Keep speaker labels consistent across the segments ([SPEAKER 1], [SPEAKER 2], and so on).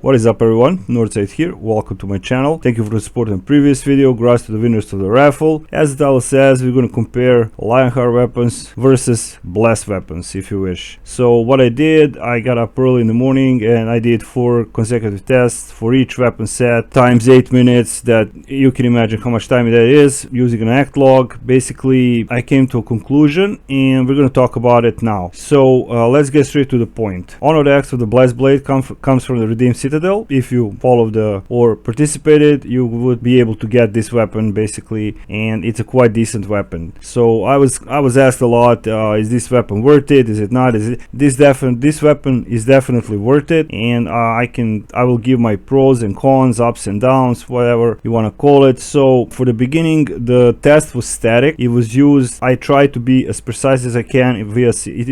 [SPEAKER 1] What is up everyone, Northside here, welcome to my channel. Thank you for the support in the previous video, congrats to the winners of the raffle. As the title says, we're going to compare Lionheart weapons versus Blast weapons, if you wish. So what I did, I got up early in the morning and I did 4 consecutive tests for each weapon set, times 8 minutes, that you can imagine how much time that is, using an act log. Basically, I came to a conclusion and we're going to talk about it now. So let's get straight to the point. One of the acts of the Blast Blade comes from the redeemed citadel. If you followed or participated, you would be able to get this weapon basically, and it's a quite decent weapon. So I was asked a lot, is this weapon worth it, is it not, this weapon is definitely worth it, and I will give my pros and cons, ups and downs, whatever you want to call it. So for the beginning, the test was static. It was used, I tried to be as precise as I can. It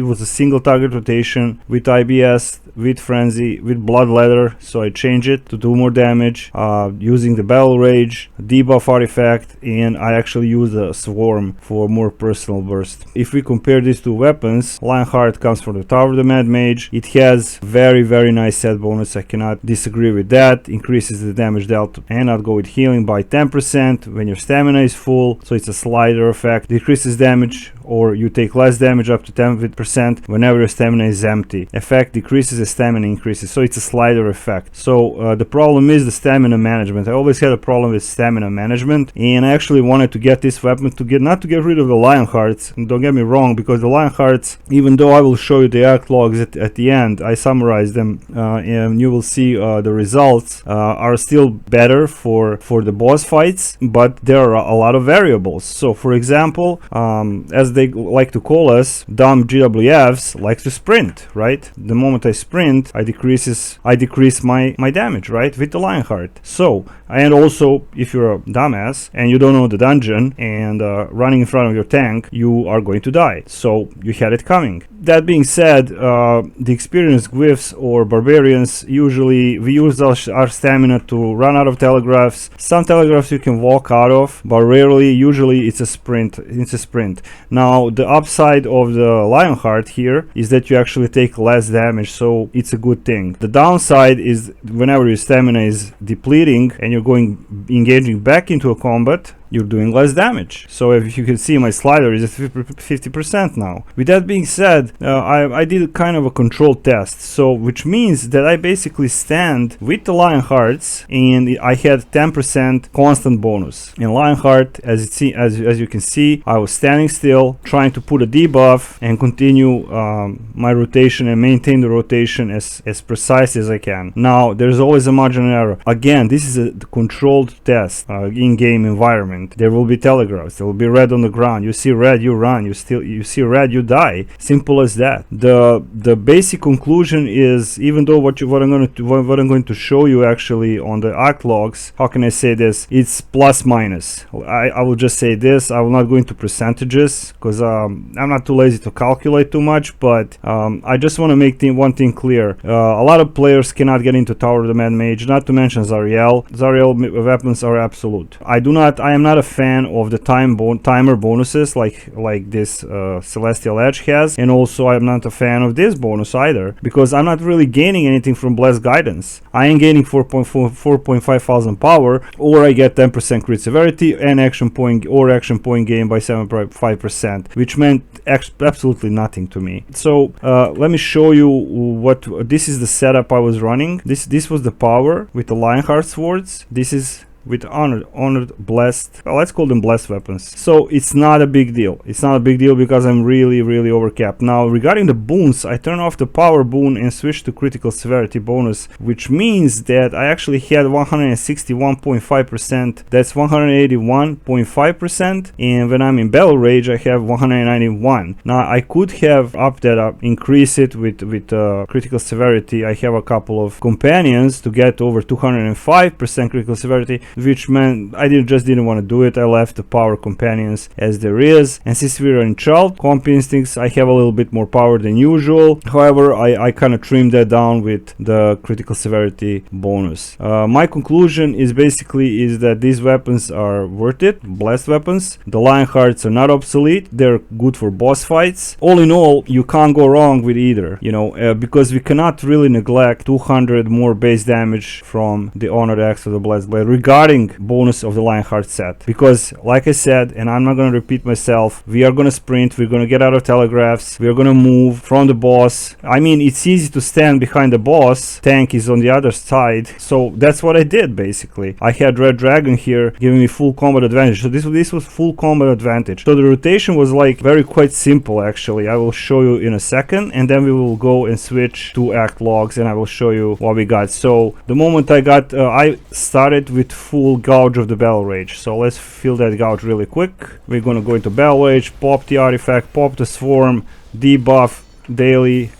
[SPEAKER 1] was a single target rotation with IBS, with frenzy, with blood leather, so I changed it to do more damage using the battle rage, debuff artifact, and I actually used a swarm for more personal burst. If we compare these two weapons, Lionheart comes from the Tower of the Mad Mage. It has very nice set bonus, I cannot disagree with that. Increases the damage dealt, and I'll go with healing by 10% when your stamina is full, so it's a slider effect. Decreases damage, or you take less damage up to 10% whenever your stamina is empty. Effect decreases as stamina increases, so it's a slider effect. So the problem is the stamina management. I always had a problem with stamina management, and I actually wanted to get this weapon not to get rid of the Lionhearts. Don't get me wrong, because the Lionhearts, even though I will show you the act logs at the end, I summarize them and you will see the results are still better for the boss fights, but there are a lot of variables. So for example, as they like to call us, dumb GWFs like to sprint, right? The moment I sprint, I decrease my damage, right, with the Lionheart. So, and also, if you're a dumbass and you don't know the dungeon and running in front of your tank, you are going to die. So you had it coming. That being said, the experienced Gwyffs or Barbarians, usually we use our stamina to run out of telegraphs. Some telegraphs you can walk out of, but rarely, usually it's a sprint. Now the upside of the Lionheart here is that you actually take less damage, so it's a good thing. The downside is whenever your stamina is depleting and you're engaging back into a combat, you're doing less damage. So if you can see, my slider is at 50% now. With that being said, I did kind of a controlled test, so which means that I basically stand with the Lionhearts and I had 10% constant bonus. In Lionheart, as you can see, I was standing still, trying to put a debuff and continue my rotation and maintain the rotation as precise as I can. Now there's always a margin of error. Again, this is a controlled test, in-game environment. There will be telegraphs, there will be red on the ground. You see red, you run. You see red, you die. Simple as that. The basic conclusion is, even though what I'm going to show you actually on the act logs, how can I say this? It's plus minus. I will just say this. I will not go into percentages because I'm not too lazy to calculate too much. But I just want to make one thing clear. A lot of players cannot get into Tower of the Mad Mage. Not to mention Zariel. Zariel weapons are absolute. I am not a fan of the timer bonuses like this Celestial Edge has, and also I'm not a fan of this bonus either, because I'm not really gaining anything from Blessed Guidance. I am gaining 4.5 thousand power, or I get 10% crit severity and action point gain by 7.5%, which meant absolutely nothing to me. So let me show you what this is. The setup I was running. This was the power with the Lionheart swords. This is with honored, blessed, well, let's call them blessed weapons. So it's not a big deal. It's not a big deal because I'm really overcapped. Now regarding the boons, I turn off the power boon and switch to critical severity bonus, which means that I actually had 161.5%. That's 181.5%, and when I'm in battle rage, I have 191. Now I could have upped that up, increase it with critical severity. I have a couple of companions to get over 205% critical severity, which meant I didn't want to do it. I left the power companions as there is, and since we're in chult comp instincts, I have a little bit more power than usual. However, I kind of trimmed that down with the critical severity bonus. My conclusion is basically that these weapons are worth it, blessed weapons. The Lionhearts are not obsolete, they're good for boss fights. All in all, you can't go wrong with either, you know, because we cannot really neglect 200 more base damage from the Honored Axe of the Blessed Blade regarding bonus of the Lionheart set. Because like I said, and I'm not going to repeat myself, we are going to sprint, we're going to get out of telegraphs, we're going to move from the boss. I mean, it's easy to stand behind the boss, tank is on the other side, so that's what I did basically. I had Red Dragon here giving me full combat advantage, so this was full combat advantage. So the rotation was like quite simple actually. I will show you in a second, and then we will go and switch to act logs, and I will show you what we got. So the moment I started with full gouge of the battle rage, so let's fill that gouge really quick. We're gonna go into battle rage, pop the artifact, pop the swarm, debuff daily,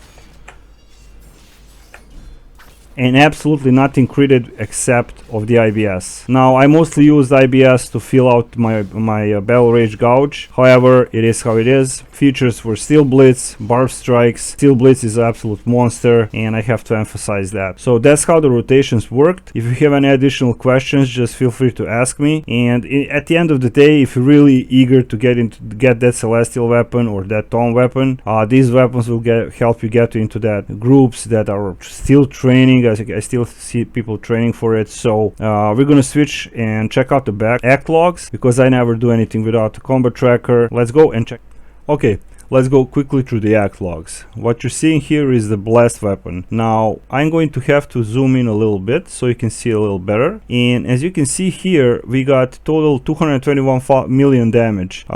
[SPEAKER 1] and absolutely nothing critted except of the IBS. Now I mostly used IBS to fill out my battle rage gouge. However, it is how it is. Features were Steel Blitz, Barb Strikes. Steel Blitz is an absolute monster, and I have to emphasize that. So that's how the rotations worked. If you have any additional questions, just feel free to ask me. And at the end of the day, if you're really eager to get that Celestial weapon or that Tome weapon, these weapons will help you get into that groups that are still training. I still see people training for it. So we're gonna switch and check out the back act logs, because I never do anything without the combat tracker. Let's go and check. Okay, let's go quickly through the act logs. What you're seeing here is the blessed weapon. Now I'm going to have to zoom in a little bit so you can see a little better. And as you can see here, we got total 221 million damage.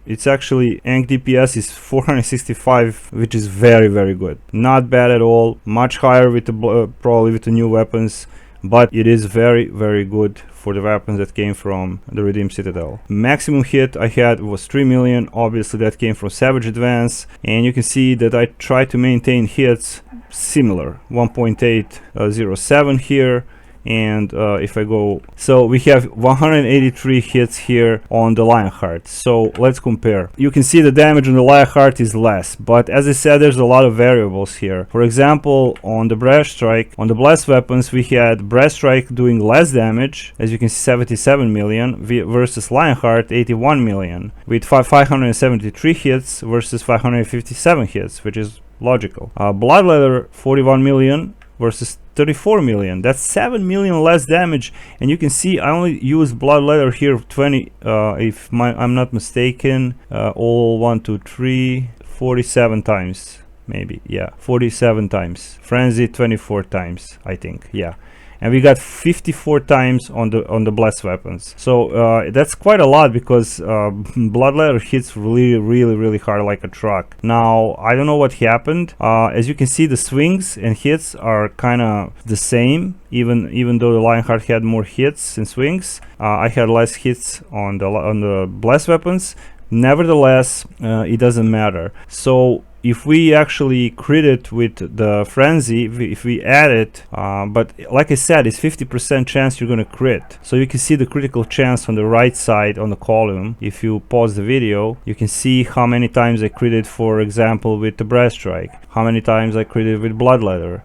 [SPEAKER 1] It's actually Ank DPS is 465, which is very good. Not bad at all. Much higher with the probably with the new weapons, but it is very good for the weapons that came from the Redeemed Citadel. Maximum hit I had was 3 million. Obviously that came from Savage Advance, and you can see that I try to maintain hits similar, 1.807 here. And if I go, so we have 183 hits here on the Lionheart. So let's compare. You can see the damage on the Lionheart is less, but as I said, there's a lot of variables here. For example, on the Brass Strike, on the Blessed weapons, we had Brass Strike doing less damage, as you can see, 77 million versus Lionheart 81 million, with 573 hits versus 557 hits, which is logical. Bloodleather 41 million versus 34 million. That's 7 million less damage, and you can see I only use Bloodleather here 20 if I'm not mistaken, all 1 2 3 47 times, maybe, yeah, 47 times. Frenzy 24 times, I think, yeah. And we got 54 times on the blessed weapons. So that's quite a lot, because Bloodleather hits really hard like a truck. Now I don't know what happened. As you can see, the swings and hits are kind of the same, even though the Lionheart had more hits and swings. I had less hits on the blessed weapons. Nevertheless, it doesn't matter. So if we actually crit it with the frenzy, if we add it, but like I said, it's 50% chance you're gonna crit. So you can see the critical chance on the right side on the column. If you pause the video, you can see how many times I critted, for example, with the Brass Strike, how many times I critted with Bloodleather,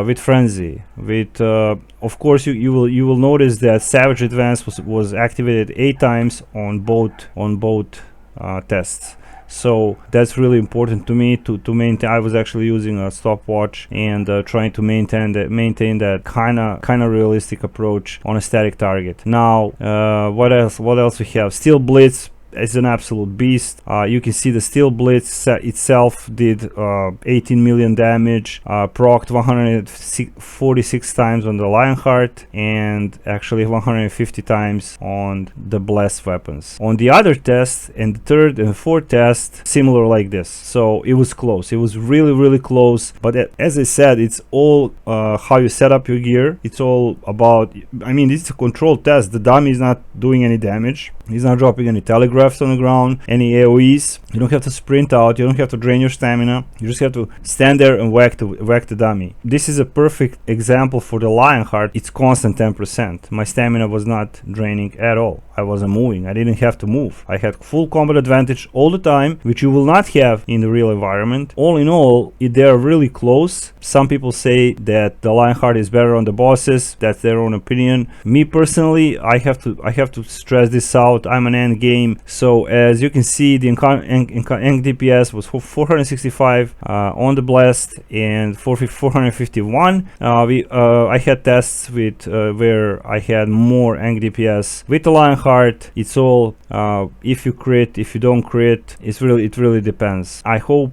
[SPEAKER 1] with frenzy, with of course you will notice that Savage Advance was activated 8 times on both tests. So that's really important to me to maintain. I was actually using a stopwatch and trying to maintain that kind of realistic approach on a static target. Now what else we have? Steel Blitz is an absolute beast. You can see the Steel Blitz itself did 18 million damage, procced 146 times on the Lionheart, and actually 150 times on the blessed weapons. On the other test, and the third and fourth test, similar like this. So it was close. It was really close. But as I said, it's all how you set up your gear. It's all about, I mean, it's a controlled test. The dummy is not doing any damage. He's not dropping any telegraphs on the ground, any AoEs. You don't have to sprint out, you don't have to drain your stamina. You just have to stand there and whack the dummy. This is a perfect example for the Lionheart. It's constant 10%. My stamina was not draining at all. I wasn't moving. I didn't have to move. I had full combat advantage all the time, which you will not have in the real environment. All in all, they are really close. Some people say that the Lionheart is better on the bosses. That's their own opinion. Me personally, I have to stress this out. I'm an end game, so as you can see, the eng DPS was 465 on the blast and 451. I had tests with where I had more eng DPS with the Lionheart. It's all if you crit, if you don't crit, it really depends. I hope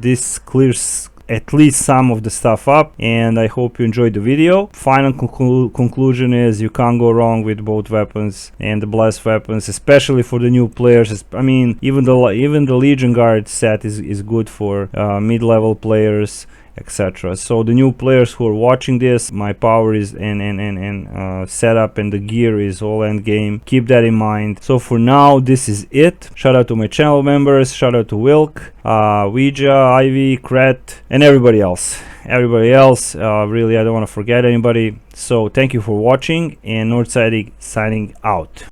[SPEAKER 1] this clears at least some of the stuff up, and I hope you enjoyed the video. Final conclusion is you can't go wrong with both weapons and the blast weapons, especially for the new players. I mean, even the Legion Guard set is good for mid-level players, etc. So the new players who are watching this, my power is and setup and the gear is all end game. Keep that in mind. So for now, this is it. Shout out to my channel members. Shout out to Wilk, Ouija, Ivy, Kret, and everybody else. Really, I don't want to forget anybody. So thank you for watching, and Northside signing out.